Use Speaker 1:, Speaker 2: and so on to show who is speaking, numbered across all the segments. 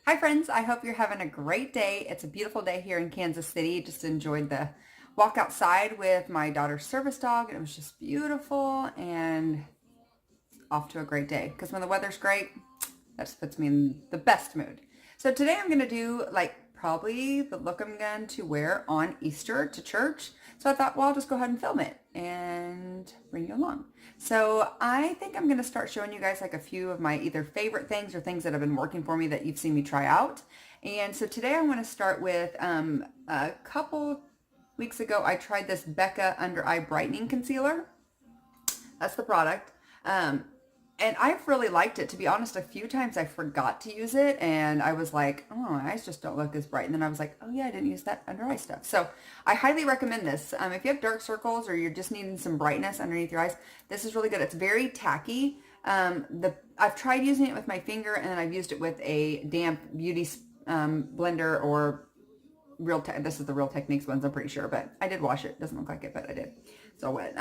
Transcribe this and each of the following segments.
Speaker 1: Hi friends, I hope you're having a great day. It's a beautiful day here in Kansas City. Just enjoyed the walk outside with my daughter's service dog, and it was just beautiful and off to a great day. Because when the weather's great, that just puts me in the best mood. So today I'm going to do like probably the look I'm going to wear on Easter to church. So I thought, well, I'll just go ahead and film it and bring you along. So I think I'm going to start showing you guys like a few of my either favorite things or things that have been working for me that you've seen me try out. And so today I want to start with a couple weeks ago, I tried this Becca Under Eye Brightening Concealer. That's the product. And I've really liked it. To be honest, a few times I forgot to use it and I was like, oh, my eyes just don't look as bright. And then I was like, oh yeah, I didn't use that under eye stuff. So I highly recommend this. If you have dark circles or you're just needing some brightness underneath your eyes, this is really good. It's very tacky. I've tried using it with my finger, and then I've used it with a damp beauty blender or this is the Real Techniques ones, I'm pretty sure, but I did wash it. Doesn't look like it, but I did. It's all wet.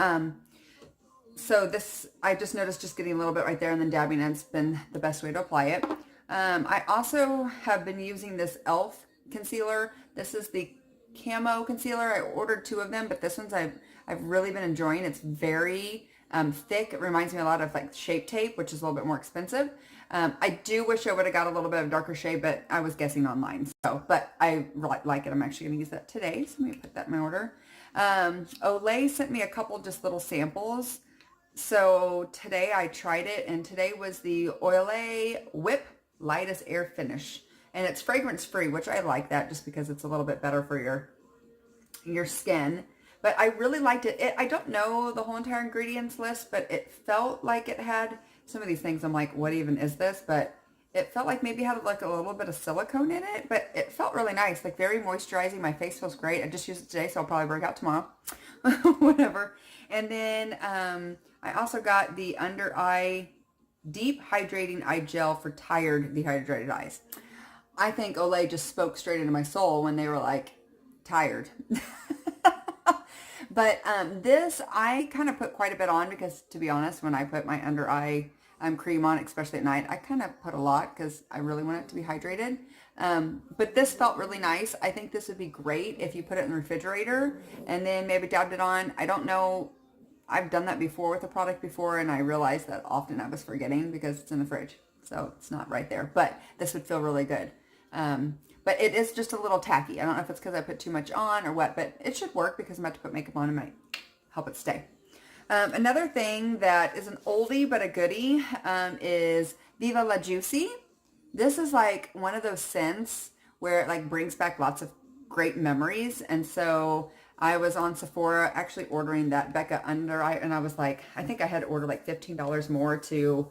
Speaker 1: So this, I just noticed just getting a little bit right there and then dabbing it. It's been the best way to apply it. I also have been using this e.l.f. concealer. This is the camo concealer. I ordered two of them, but this one's I've really been enjoying. It's very thick. It reminds me a lot of like Shape Tape, which is a little bit more expensive. I do wish I would have got a little bit of darker shade, but I was guessing online. So, but I like it. I'm actually going to use that today. So let me put that in my order. Olay sent me a couple just little samples. So today I tried it, and today was the Olay Whip Light as Air Finish. And it's fragrance free, which I like that just because it's a little bit better for your skin. But I really liked it. I don't know the whole entire ingredients list, but it felt like it had some of these things. I'm like, what even is this? But it felt like maybe it had like a little bit of silicone in it, but it felt really nice, like very moisturizing. My face feels great. I just used it today, so I'll probably break out tomorrow. Whatever. And then I also got the Under Eye Deep Hydrating Eye Gel for tired, dehydrated eyes. I think Olay just spoke straight into my soul when they were like, tired. But this, I kind of put quite a bit on because, to be honest, when I put my under eye cream on, especially at night, I kind of put a lot because I really want it to be hydrated. But this felt really nice. I think this would be great if you put it in the refrigerator and then maybe dabbed it on. I don't know. I've done that before with a product before, and I realized that often I was forgetting because it's in the fridge. So it's not right there. But this would feel really good. But it is just a little tacky. I don't know if it's because I put too much on or what, but it should work because I'm about to put makeup on and might help it stay. Another thing that is an oldie but a goodie is Viva La Juicy. This is like one of those scents where it like brings back lots of great memories. And so I was on Sephora actually ordering that Becca Under Eye, and I was like, I think I had to order like $15 more to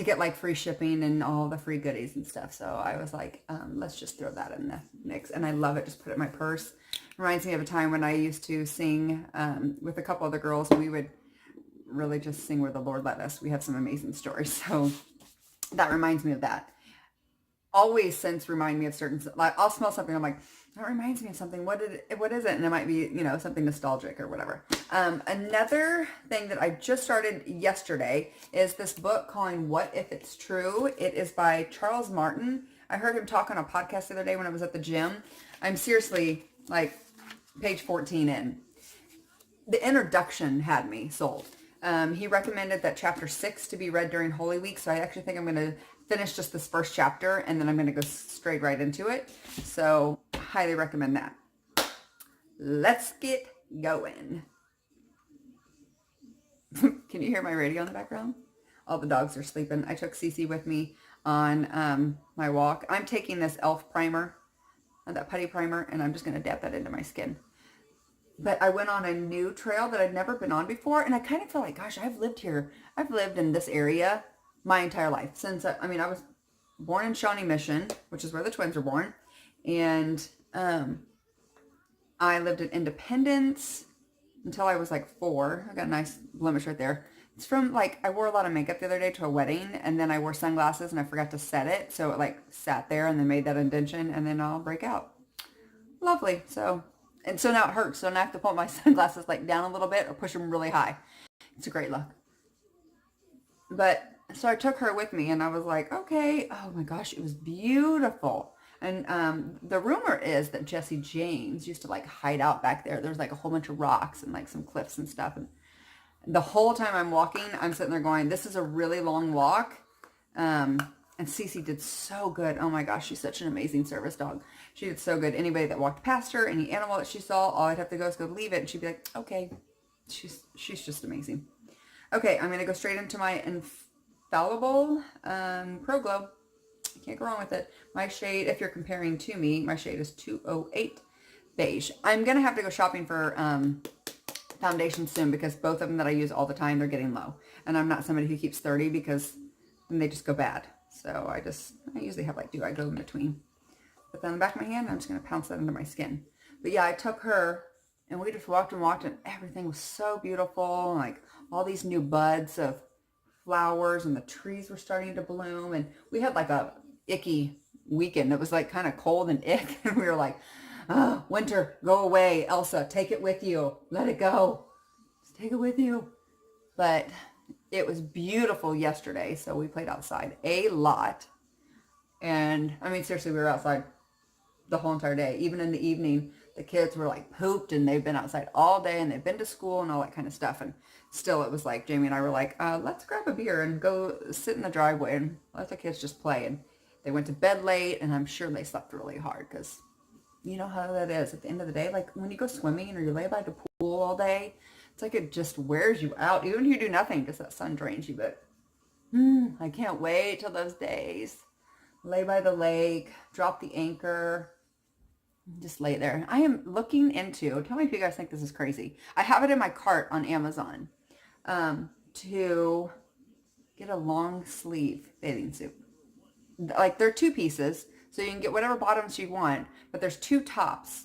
Speaker 1: get like free shipping and all the free goodies and stuff. So I was like, let's just throw that in the mix. And I love it. Just put it in my purse. Reminds me of a time when I used to sing with a couple other girls. We would really just sing where the Lord led us. We have some amazing stories. So that reminds me of that. Always scents remind me of certain, like I'll smell something, I'm like, that reminds me of something. What is it? And it might be, you know, something nostalgic or whatever. Another thing that I just started yesterday is this book called What If It's True? It is by Charles Martin. I heard him talk on a podcast the other day when I was at the gym. I'm seriously like page 14 in. The introduction had me sold. He recommended that chapter 6 to be read during Holy Week. So I actually think I'm going to finish just this first chapter and then I'm going to go straight right into it. So highly recommend that. Let's get going. Can you hear my radio in the background? All the dogs are sleeping. I took Cece with me on my walk. I'm taking this e.l.f. primer, that putty primer, and I'm just going to dab that into my skin. But I went on a new trail that I'd never been on before, and I kind of feel like, gosh, I've lived here. I've lived in this area my entire life. Since, I was born in Shawnee Mission, which is where the twins were born, and I lived in Independence until I was like 4. I got a nice blemish right there. It's from like, I wore a lot of makeup the other day to a wedding, and then I wore sunglasses and I forgot to set it, so it like sat there and then made that indentation, and then I'll break out. Lovely. So now it hurts. So now I have to put my sunglasses like down a little bit or push them really high. It's a great look. But So I took her with me and I was like, okay, oh my gosh, it was beautiful. And the rumor is that Jesse James used to like hide out back there. There's like a whole bunch of rocks and like some cliffs and stuff. And the whole time I'm walking, I'm sitting there going, this is a really long walk. And Cece did so good. Oh my gosh, she's such an amazing service dog. She did so good. Anybody that walked past her, any animal that she saw, all I'd have to go is go leave it. And she'd be like, okay. She's just amazing. Okay, I'm going to go straight into my Infallible Pro Glow. You can't go wrong with it. My shade, if you're comparing to me, my shade is 208 Beige. I'm going to have to go shopping for foundation soon because both of them that I use all the time, they're getting low. And I'm not somebody who keeps 30 because then they just go bad. So I usually have like, I go in between. But then on the back of my hand, I'm just going to pounce that into my skin. But yeah, I took her and we just walked and walked and everything was so beautiful. Like all these new buds of flowers and the trees were starting to bloom. And we had like a icky weekend. It was like kind of cold and ick. And we were like, oh, winter, go away. Elsa, take it with you. Let it go. Just take it with you. But it was beautiful yesterday. So we played outside a lot. And I mean, seriously, we were outside the whole entire day. Even in the evening, the kids were like pooped and they've been outside all day and they've been to school and all that kind of stuff. And still it was like, Jamie and I were like, let's grab a beer and go sit in the driveway and let the kids just play. And they went to bed late and I'm sure they slept really hard because you know how that is at the end of the day. Like when you go swimming or you lay by the pool all day, it's like it just wears you out. Even if you do nothing, because that sun drains you. But I can't wait till those days. Lay by the lake, drop the anchor, just lay there. I am looking into, tell me if you guys think this is crazy. I have it in my cart on Amazon to get a long sleeve bathing suit. Like they're 2 pieces, so you can get whatever bottoms you want, but there's 2 tops.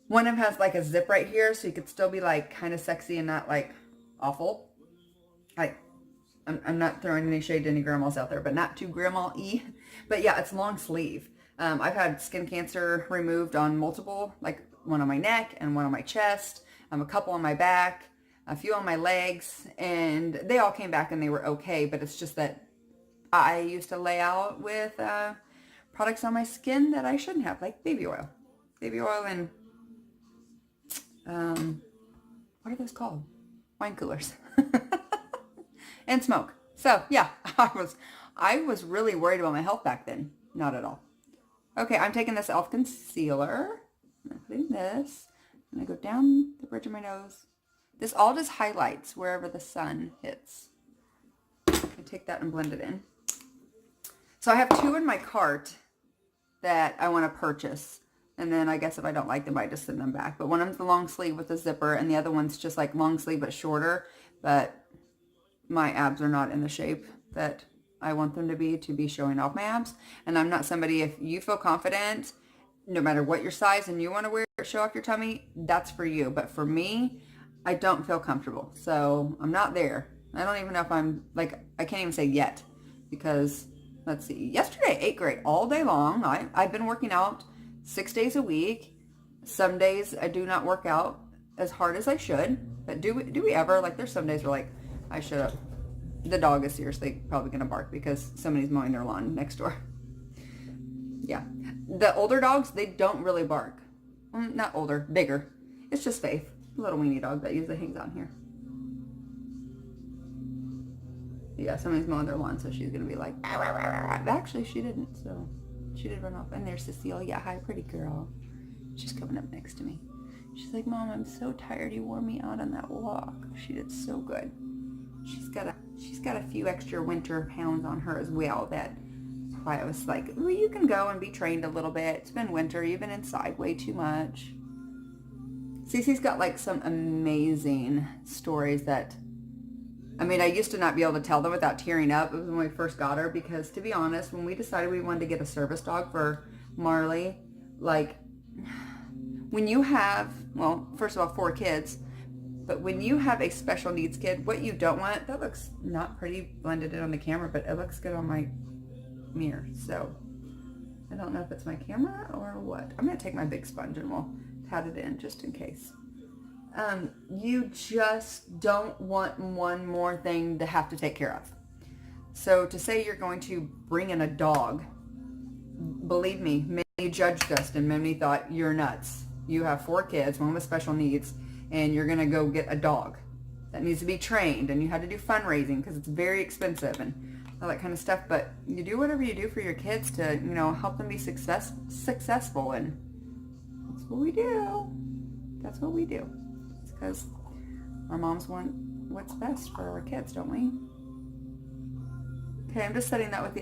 Speaker 1: One of them has like a zip right here, so you could still be like kind of sexy and not like awful. Like, I'm not throwing any shade to any grandmas out there, but not too grandma-y. But yeah, it's long sleeve. I've had skin cancer removed on multiple, like one on my neck and one on my chest, a couple on my back, a few on my legs, and they all came back and they were okay. But it's just that I used to lay out with products on my skin that I shouldn't have, like baby oil and what are those called? Wine coolers. And smoke. So yeah, I was really worried about my health back then. Not at all. Okay, I'm taking this e.l.f. concealer. I'm putting this. I'm going to go down the bridge of my nose. This all just highlights wherever the sun hits. I take that and blend it in. So I have 2 in my cart that I want to purchase. And then I guess if I don't like them, I just send them back. But one of them's the long sleeve with the zipper, and the other one's just like long sleeve but shorter. But my abs are not in the shape that I want them to be showing off my abs. And I'm not somebody, if you feel confident, no matter what your size, and you want to show off your tummy, that's for you. But for me, I don't feel comfortable. So I'm not there. I don't even know if I'm, like, I can't even say yet. Because, let's see, yesterday I ate great all day long. I've been working out 6 days a week. Some days I do not work out as hard as I should. But do we ever? Like, there's some days where, like, I should have. The dog is seriously probably going to bark because somebody's mowing their lawn next door. Yeah. The older dogs, they don't really bark. Not older, bigger. It's just Faith, a little weenie dog that usually hangs out here. Yeah, somebody's mowing their lawn, so she's going to be like, "Ah, rah, rah, rah." But actually, she didn't, so she did run off. And there's Cecilia. Hi, pretty girl. She's coming up next to me. She's like, Mom, I'm so tired. You wore me out on that walk. She did so good. She's got a few extra winter pounds on her as well. That's why I was like, well, you can go and be trained a little bit. It's been winter. You've been inside way too much. Cece's got like some amazing stories that, I mean, I used to not be able to tell them without tearing up. It was when we first got her because, to be honest, when we decided we wanted to get a service dog for Marley, like, when you have, well, first of all, 4 kids, but when you have a special needs kid, what you don't want, that looks not pretty blended in on the camera, but it looks good on my mirror. So I don't know if it's my camera or what. I'm going to take my big sponge and we'll pat it in just in case. You just don't want one more thing to have to take care of. So to say you're going to bring in a dog, believe me, many judged us and many thought you're nuts. You have 4 kids, one with special needs, and you're going to go get a dog that needs to be trained, and you had to do fundraising because it's very expensive and all that kind of stuff. But you do whatever you do for your kids to, you know, help them be successful, and that's what we do. That's what we do. It's because our moms want what's best for our kids, don't we? Okay, I'm just setting that with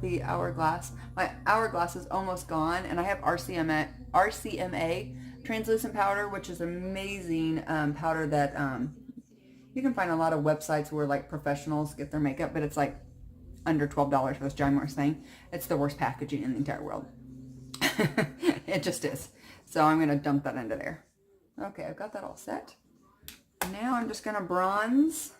Speaker 1: the hourglass. My hourglass is almost gone, and I have RCMA translucent powder, which is amazing powder that you can find a lot of websites where like professionals get their makeup, but it's like under $12 for this ginormous thing. It's the worst packaging in the entire world. It just is. So I'm going to dump that into there. Okay, I've got that all set. Now I'm just going to bronze.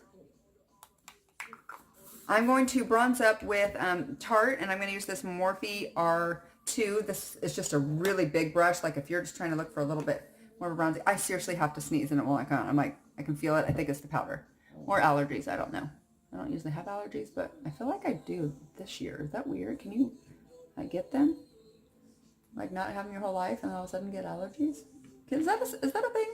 Speaker 1: I'm going to bronze up with Tarte, and I'm going to use this Morphe R2. This is just a really big brush. Like if you're just trying to look for a little bit more of a bronzy. I seriously have to sneeze and it won't come out. I'm like, I can feel it. I think it's the powder. Or allergies. I don't know. I don't usually have allergies, but I feel like I do this year. Is that weird? Can you like get them? Like not having your whole life and all of a sudden get allergies? Is that a thing?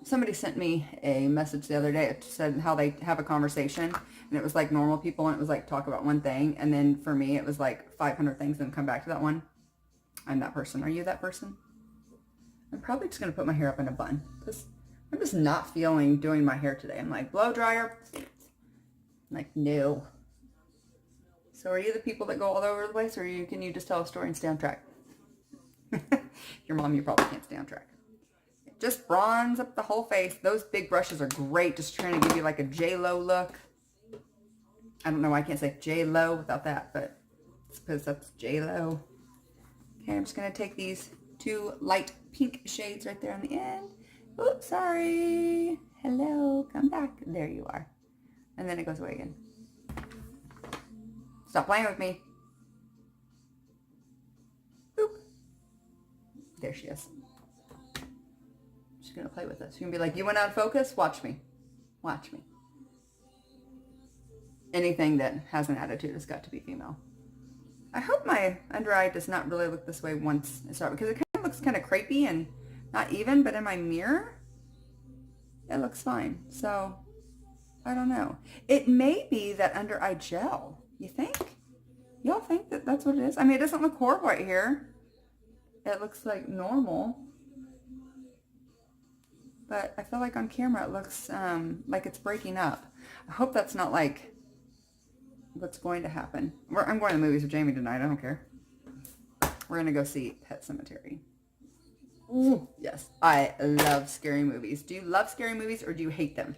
Speaker 1: Somebody sent me a message the other day. It said how they have a conversation, and it was like normal people, and it was like talk about one thing, and then for me it was like 500 things and come back to that one. I'm that person. Are you that person? I'm probably just going to put my hair up in a bun because I'm just not feeling doing my hair today. I'm like, blow dryer. I'm like, no. So are you the people that go all over the place, or can you just tell a story and stay on track? Your mom, you probably can't stay on track. Just bronze up the whole face. Those big brushes are great. Just trying to give you like a J-Lo look. I don't know why I can't say J-Lo without that, but it's because that's J-Lo. Okay, I'm just going to take these 2 light pink shades right there on the end. Oops, sorry. Hello, come back. There you are. And then it goes away again. Stop playing with me. Boop. There she is. She's going to play with us. She's going to be like, you went out of focus? Watch me. Watch me. Anything that has an attitude has got to be female. I hope my under eye does not really look this way once I start, because it kind of looks kind of crepey and not even, but in my mirror, it looks fine. So, I don't know. It may be that under eye gel. You think? Y'all think that that's what it is? I mean, it doesn't look horrible right here. It looks like normal. But I feel like on camera it looks like it's breaking up. I hope that's not like what's going to happen. I'm going to the movies with Jamie tonight. I don't care. We're going to go see Pet Sematary. Ooh, yes. I love scary movies. Do you love scary movies or do you hate them?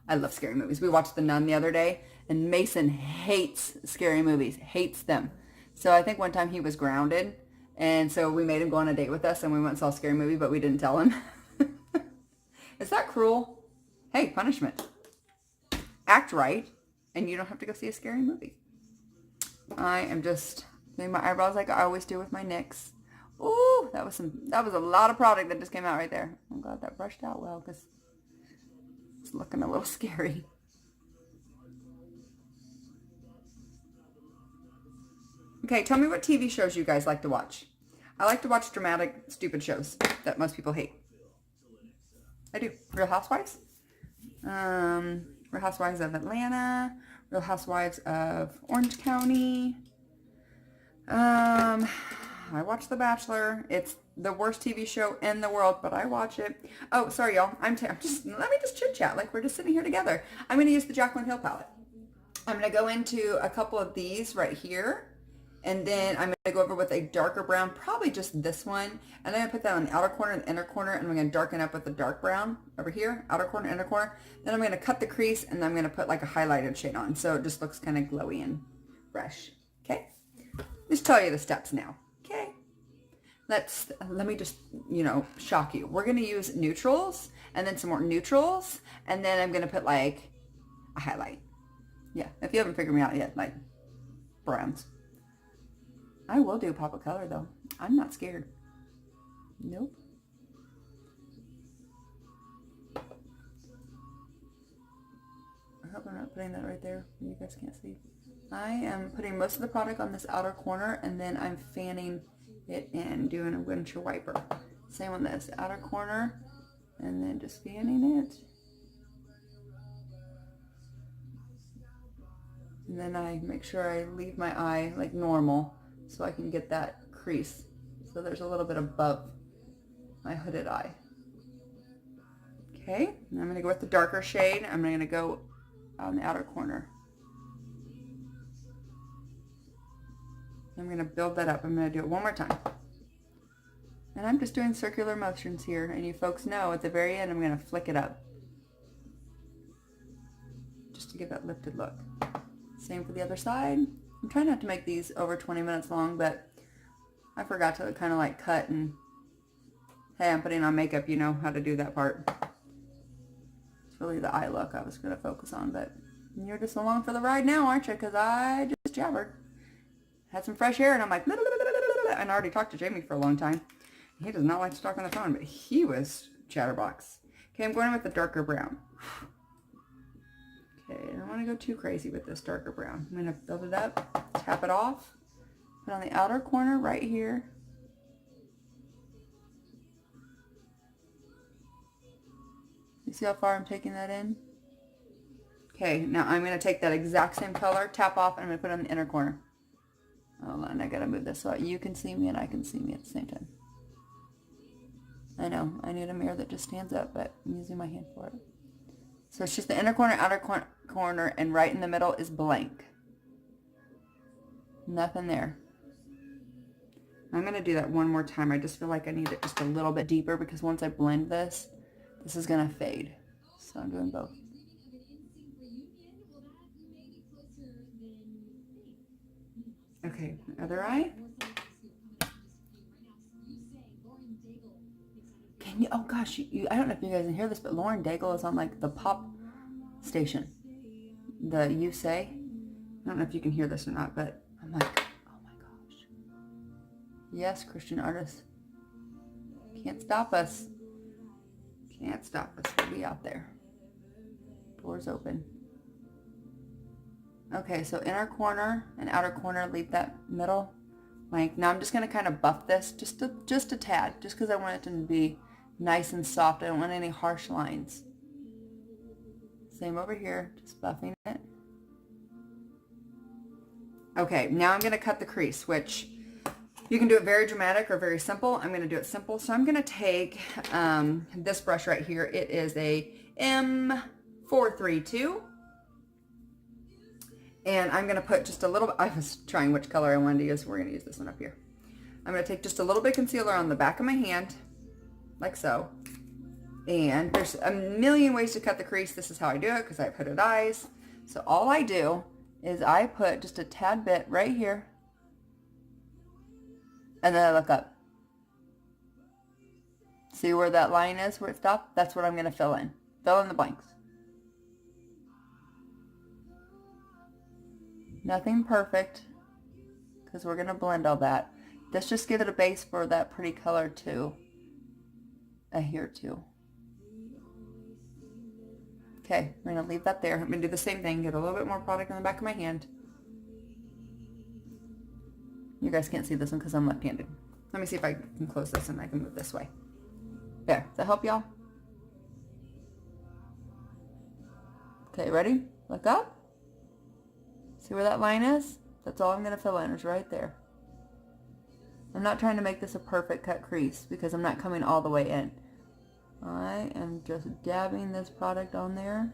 Speaker 1: I love scary movies. We watched The Nun the other day, and Mason hates scary movies. Hates them. So I think one time he was grounded, and so we made him go on a date with us, and we went and saw a scary movie, but we didn't tell him. Is that cruel? Hey, punishment. Act right, and you don't have to go see a scary movie. I am just doing my eyebrows like I always do with my NYX. Ooh, that was a lot of product that just came out right there. I'm glad that brushed out well, because it's looking a little scary. Okay, tell me what TV shows you guys like to watch. I like to watch dramatic, stupid shows that most people hate. I do. Real Housewives. Real Housewives of Atlanta. Real Housewives of Orange County. I watch The Bachelor. It's the worst TV show in the world, but I watch it. Oh, sorry, y'all. let me just chit chat like we're just sitting here together. I'm going to use the Jaclyn Hill palette. I'm going to go into a couple of these right here. And then I'm going to go over with a darker brown, probably just this one. And then I'm going to put that on the outer corner and the inner corner, and I'm going to darken up with the dark brown over here, outer corner, inner corner. Then I'm going to cut the crease, and then I'm going to put like a highlighted shade on, so it just looks kind of glowy and fresh. Okay? Just tell you the steps now. Okay? Let me just, shock you. We're going to use neutrals, and then some more neutrals, and then I'm going to put like a highlight. Yeah, if you haven't figured me out yet, like browns. I will do pop of color though. I'm not scared. Nope. putting that right there. You guys can't see. I am putting most of the product on this outer corner, and then I'm fanning it in, doing a windshield wiper. Same on this outer corner, and then just fanning it. And then I make sure I leave my eye like normal so I can get that crease. So there's a little bit above my hooded eye. Okay, and I'm going to go with the darker shade. I'm going to go on the outer corner. I'm going to build that up. I'm going to do it one more time. And I'm just doing circular motions here. And you folks know at the very end I'm going to flick it up. Just to give that lifted look. Same for the other side. I'm trying not to make these over 20 minutes long, but I forgot to kind of like cut and, hey, I'm putting on makeup, you know how to do that part. It's really the eye look I was going to focus on, but you're just along for the ride now, aren't you? Because I just jabbered. Had some fresh air, and I'm like, and I already talked to Jamie for a long time. He does not like to talk on the phone, but he was chatterbox. Okay, I'm going in with the darker brown. Okay, I don't want to go too crazy with this darker brown. I'm going to build it up, tap it off, put on the outer corner right here. You see how far I'm taking that in? Okay, now I'm going to take that exact same color, tap off, and I'm going to put it on the inner corner. Hold on, I got to move this so you can see me and I can see me at the same time. I know, I need a mirror that just stands up, but I'm using my hand for it. So it's just the inner corner, outer corner, and right in the middle is blank. Nothing there. I'm going to do that one more time. I just feel like I need it just a little bit deeper because once I blend this, this is going to fade. So I'm doing both. Okay, other eye. Can you, oh gosh, I don't know if you guys can hear this, but Lauren Daigle is on like the pop station. The You Say. I don't know if you can hear this or not, but I'm like, oh my gosh. Yes, Christian artists. Can't stop us. Can't stop us. We'll be out there. Doors open. Okay, so inner corner and outer corner, leave that middle blank. Now I'm just going to kind of buff this just a tad, just because I want it to be nice and soft. I don't want any harsh lines. Same over here, just buffing it. Okay, now I'm going to cut the crease, which you can do it very dramatic or very simple. I'm going to do it simple. So I'm going to take this brush right here. It is a M432. And I'm going to put just a little, I was trying which color I wanted to use. We're going to use this one up here. I'm going to take just a little bit of concealer on the back of my hand, like so. And there's a million ways to cut the crease. This is how I do it because I have hooded eyes. So all I do is I put just a tad bit right here. And then I look up. See where that line is, where it stopped? That's what I'm going to fill in. Fill in the blanks. Nothing perfect, because we're going to blend all that. Let's just give it a base for that pretty color too. Here too. Okay, we're going to leave that there. I'm going to do the same thing. Get a little bit more product on the back of my hand. You guys can't see this one because I'm left-handed. Let me see if I can close this and I can move this way. There. Does that help y'all? Okay, ready? Look up. See where that line is? That's all I'm going to fill in, is right there. I'm not trying to make this a perfect cut crease because I'm not coming all the way in. I am just dabbing this product on there.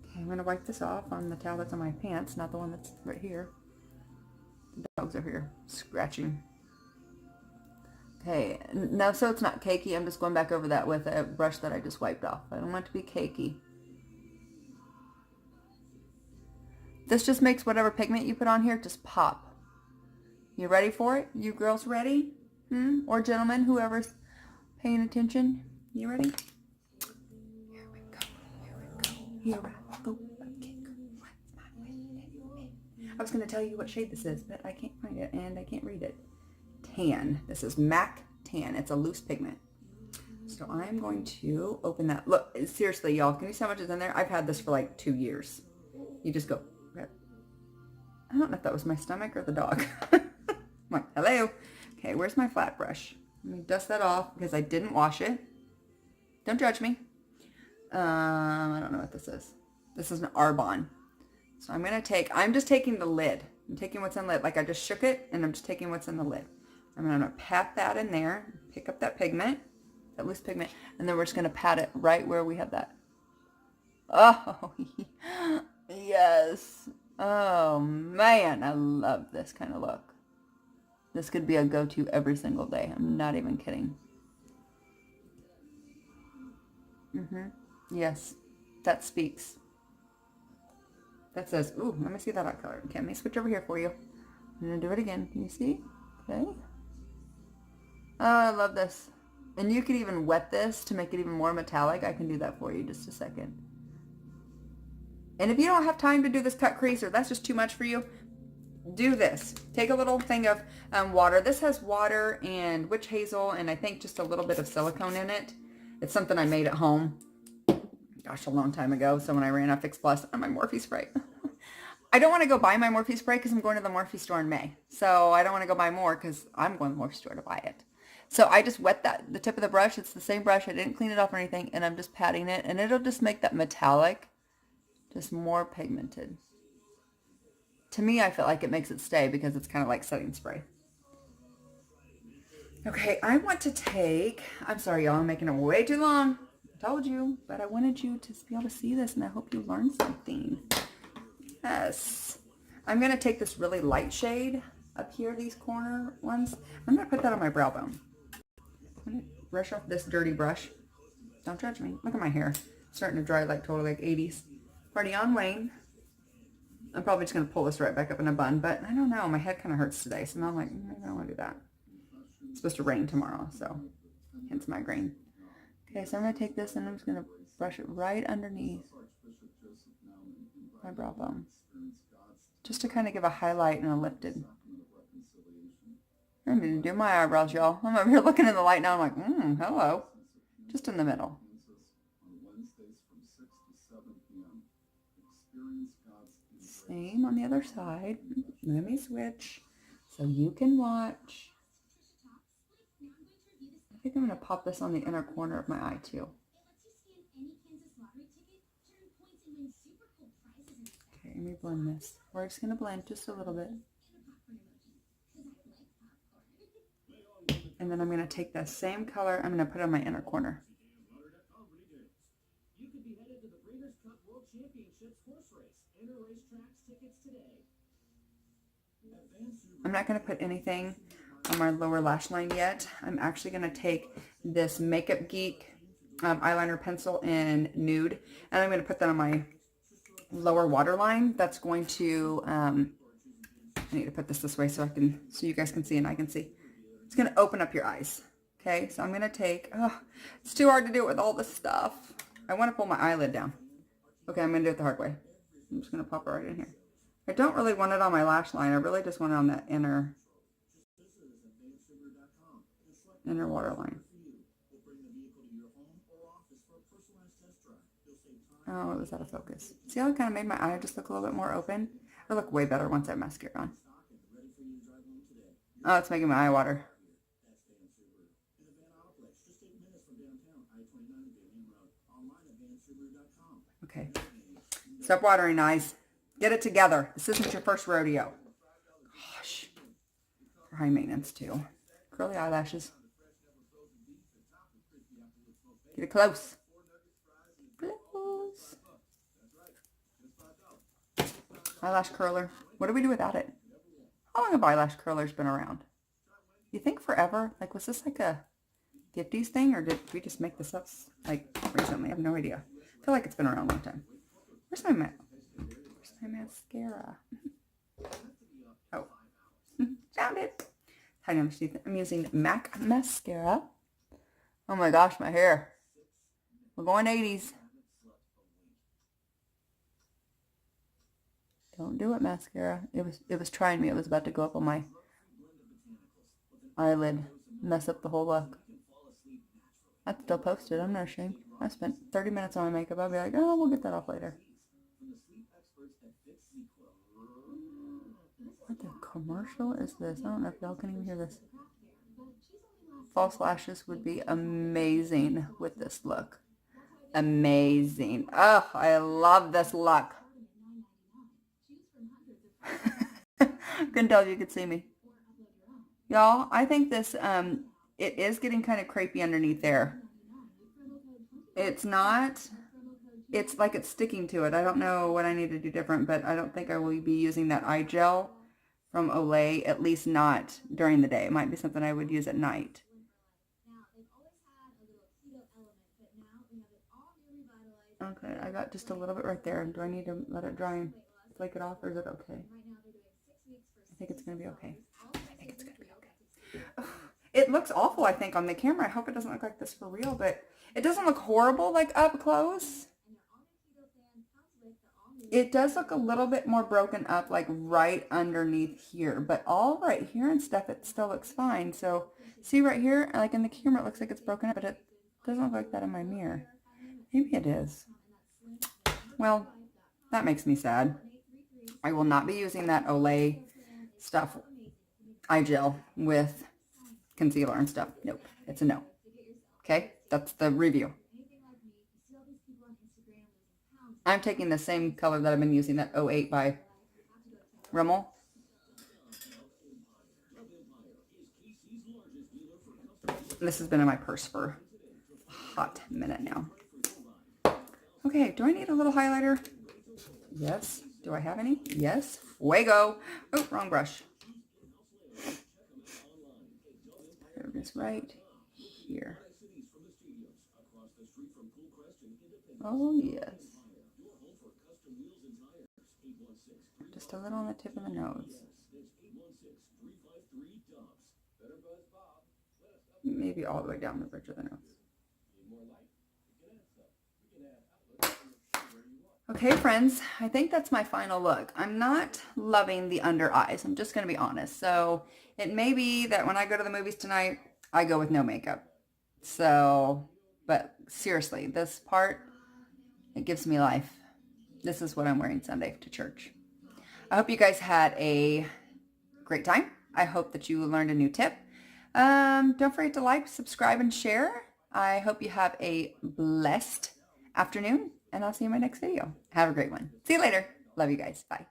Speaker 1: Okay, I'm going to wipe this off on the towel that's on my pants, not the one that's right here. The dogs are here scratching. Okay, now so it's not cakey, I'm just going back over that with a brush that I just wiped off. I don't want it to be cakey. This just makes whatever pigment you put on here just pop. You ready for it? You girls ready? Or gentlemen, whoever's paying attention. You ready? Here we go. Here we go. Here I go. I was going to tell you what shade this is, but I can't find it and I can't read it. Tan. This is MAC Tan. It's a loose pigment. So I'm going to open that. Look, seriously, y'all, can you see how much is in there? I've had this for like 2 years. You just go, I don't know if that was my stomach or the dog. I'm like, hello. Okay, where's my flat brush? Let me dust that off because I didn't wash it. Don't judge me. I don't know what this is. This is an Arbonne. So I'm just taking the lid. I'm taking what's in the lid. Like I just shook it and I'm just taking what's in the lid. I'm going to pat that in there, pick up that pigment, that loose pigment, and then we're just going to pat it right where we have that. Oh, yes. Oh, man, I love this kind of look. This could be a go-to every single day. I'm not even kidding. Yes, that speaks. That says, ooh, let me see that eye color. Okay, let me switch over here for you. I'm going to do it again. Can you see? Okay. Oh, I love this. And you could even wet this to make it even more metallic. I can do that for you just a second. And if you don't have time to do this cut crease or that's just too much for you, do this. Take a little thing of water. This has water and witch hazel and I think just a little bit of silicone in it. It's something I made at home. Gosh, a long time ago. So when I ran out of Fix Plus on my Morphe spray. I don't want to go buy my Morphe spray because I'm going to the Morphe store in May. So I don't want to go buy more because I'm going to the Morphe store to buy it. So I just wet the tip of the brush. It's the same brush. I didn't clean it off or anything. And I'm just patting it. And it'll just make that metallic just more pigmented. To me, I feel like it makes it stay because it's kind of like setting spray. Okay, I want to take, I'm sorry y'all, I'm making it way too long. I told you, but I wanted you to be able to see this and I hope you learned something. Yes. I'm going to take this really light shade up here, these corner ones. I'm going to put that on my brow bone. I'm going to brush off this dirty brush. Don't judge me. Look at my hair. It's starting to dry like totally like 80s. Party on Wayne. I'm probably just going to pull this right back up in a bun, but I don't know. My head kind of hurts today, so now I'm like, maybe I don't want to do that. It's supposed to rain tomorrow, so hence migraine. Okay, so I'm going to take this and I'm just going to brush it right underneath my brow bone. Just to kind of give a highlight and a lifted. I'm going to do my eyebrows, y'all. I'm over here looking in the light now. I'm like, hello. Just in the middle. Same on the other side. Let me switch so you can watch. I think I'm going to pop this on the inner corner of my eye too. Okay, let me blend this. We're just going to blend just a little bit. And then I'm going to take that same color. I'm going to put it on my inner corner. I'm not going to put anything on my lower lash line yet. I'm actually going to take this Makeup Geek eyeliner pencil in Nude, and I'm going to put that on my lower waterline. That's going to, I need to put this way so you guys can see and I can see. It's going to open up your eyes. Okay, so I'm going to take, it's too hard to do it with all this stuff. I want to pull my eyelid down. Okay, I'm going to do it the hard way. I'm just going to pop it right in here. I don't really want it on my lash line. I really just want it on that inner waterline. Oh, it was out of focus. See how it kind of made my eye just look a little bit more open? It'll look way better once I have mascara on. Oh, it's making my eye water. Okay. Stop watering, eyes. Get it together. This isn't your first rodeo. Gosh. For high maintenance, too. Curly eyelashes. Get it close. Close. Eyelash curler. What do we do without it? How long have eyelash curlers been around? You think forever? Like, was this like a 50s thing, or did we just make this up, like, recently? I have no idea. I feel like it's been around a long time. Where's my mascara? Oh. Found it. I'm using MAC mascara. Oh my gosh, my hair. We're going 80s. Don't do it, mascara. It was trying me. It was about to go up on my eyelid mess up the whole look. I'd still post it. I'm not ashamed. I spent 30 minutes on my makeup. I'll be like, oh, we'll get that off later. What the commercial is this? I don't know if y'all can even hear this. False lashes would be amazing with this look. Amazing. Oh, I love this look. Couldn't tell if you could see me. Y'all, I think this, it is getting kind of crepey underneath there. It's not, it's like it's sticking to it. I don't know what I need to do different, but I don't think I will be using that eye gel from Olay, at least not during the day. It might be something I would use at night. Okay, I got just a little bit right there. Do I need to let it dry and flake it off, or is it okay? I think it's going to be okay. I think it's going to be okay. It looks awful, I think, on the camera. I hope it doesn't look like this for real, but it doesn't look horrible, like, up close. It does look a little bit more broken up, like, right underneath here. But all right here and stuff, it still looks fine. So, see right here? Like, in the camera, it looks like it's broken up, but it doesn't look like that in my mirror. Maybe it is. Well, that makes me sad. I will not be using that Olay stuff, eye gel, with concealer and stuff. Nope, it's a no. Okay, that's the review. I'm taking the same color that I've been using, that 08 by Rimmel. This has been in my purse for a hot minute now. Okay, do I need a little highlighter? Yes. Do I have any? Yes. Fuego. Oh, wrong brush. Put this right here. Oh, yes. Just a little on the tip of the nose. Maybe all the way down the bridge of the nose. Okay, friends, I think that's my final look. I'm not loving the under eyes. I'm just going to be honest. So it may be that when I go to the movies tonight, I go with no makeup. So, but seriously, this part, it gives me life. This is what I'm wearing Sunday to church. I hope you guys had a great time. I hope that you learned a new tip. Don't forget to like, subscribe, and share. I hope you have a blessed afternoon, and I'll see you in my next video. Have a great one. See you later. Love you guys. Bye.